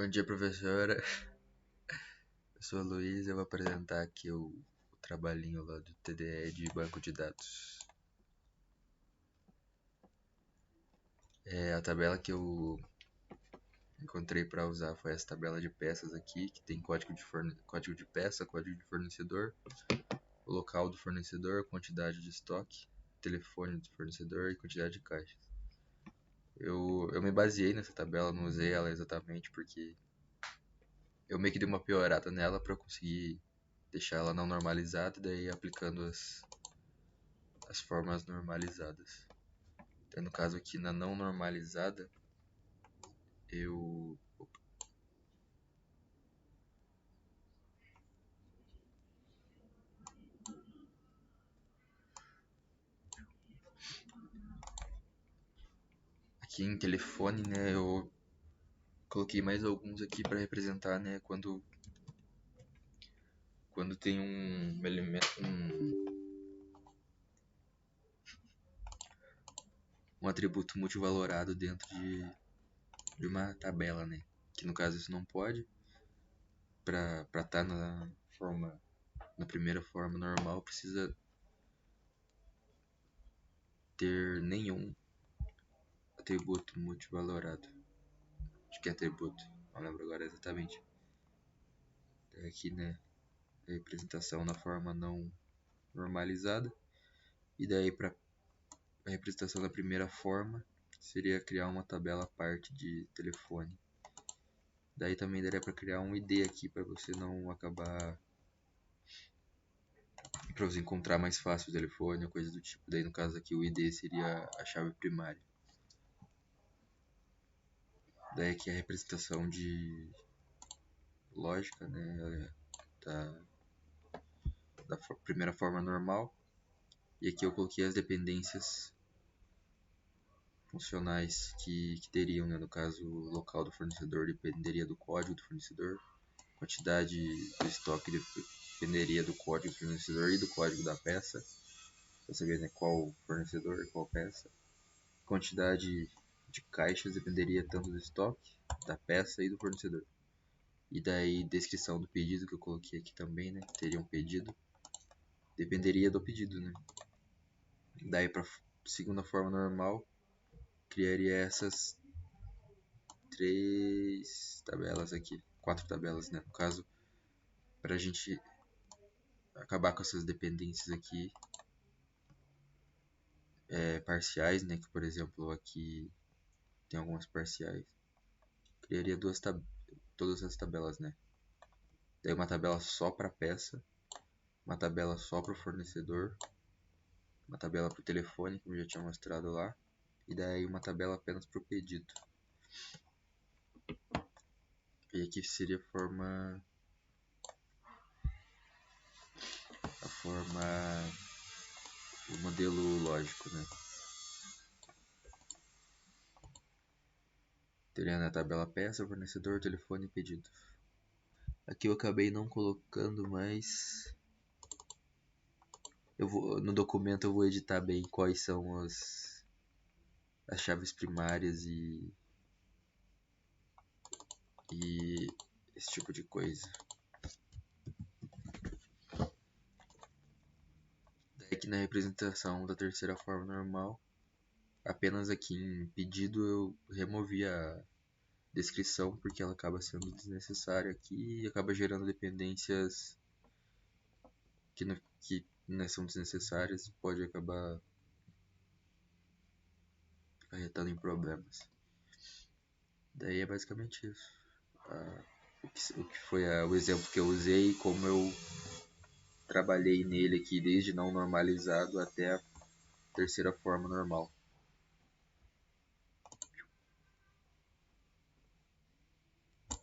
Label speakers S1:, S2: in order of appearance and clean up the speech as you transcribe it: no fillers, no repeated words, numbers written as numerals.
S1: Bom dia, professora. Eu sou o Luiz e eu vou apresentar aqui o trabalhinho lá do TDE de banco de dados. A tabela que eu encontrei para usar foi essa tabela de peças aqui, que tem código de peça, código de fornecedor, o local do fornecedor, quantidade de estoque, telefone do fornecedor e quantidade de caixas. Eu me baseei nessa tabela, não usei ela exatamente porque eu meio que dei uma piorada nela para conseguir deixar ela não normalizada, e daí aplicando as formas normalizadas. Então, no caso aqui na não normalizada, eu aqui em telefone, né, eu coloquei mais alguns aqui para representar, né, quando tem um elemento, um atributo multivalorado dentro de uma tabela, né, que no caso isso não pode. Para estar na primeira forma normal, precisa ter nenhum atributo multivalorado. Acho que é atributo, não lembro agora exatamente. Aqui, né, a representação na forma não normalizada. E daí para a representação da primeira forma seria criar uma tabela à parte de telefone. Daí também daria para criar um ID aqui para você não acabar, para você encontrar mais fácil o telefone ou coisa do tipo. Daí no caso aqui o ID seria a chave primária. Daí aqui a representação de lógica, né, da primeira forma normal. E aqui eu coloquei as dependências funcionais que teriam, né? No caso, o local do fornecedor dependeria do código do fornecedor, quantidade do estoque dependeria do código do fornecedor e do código da peça, para saber, né, qual fornecedor e qual peça. Quantidade de caixas dependeria tanto do estoque, da peça e do fornecedor. E daí descrição do pedido que eu coloquei aqui também, né, que teria um pedido, dependeria do pedido, né. Daí para segunda forma normal, criaria essas quatro tabelas, né, no caso, para a gente acabar com essas dependências aqui parciais, né, que por exemplo aqui tem algumas parciais, criaria todas as tabelas, né, daí uma tabela só para peça, uma tabela só para o fornecedor, uma tabela para o telefone, como eu já tinha mostrado lá, e daí uma tabela apenas para o pedido. E aqui seria o modelo lógico, né? Teria na tabela peça, fornecedor, telefone e pedido. Aqui eu acabei não colocando, mas no documento eu vou editar bem quais são as chaves primárias e esse tipo de coisa. Daí aqui na representação da terceira forma normal, apenas aqui em pedido eu removi a descrição porque ela acaba sendo desnecessária aqui e acaba gerando dependências que não são desnecessárias e pode acabar acarretando em problemas. Daí é basicamente isso. O que foi o exemplo que eu usei e como eu trabalhei nele aqui desde não normalizado até a terceira forma normal.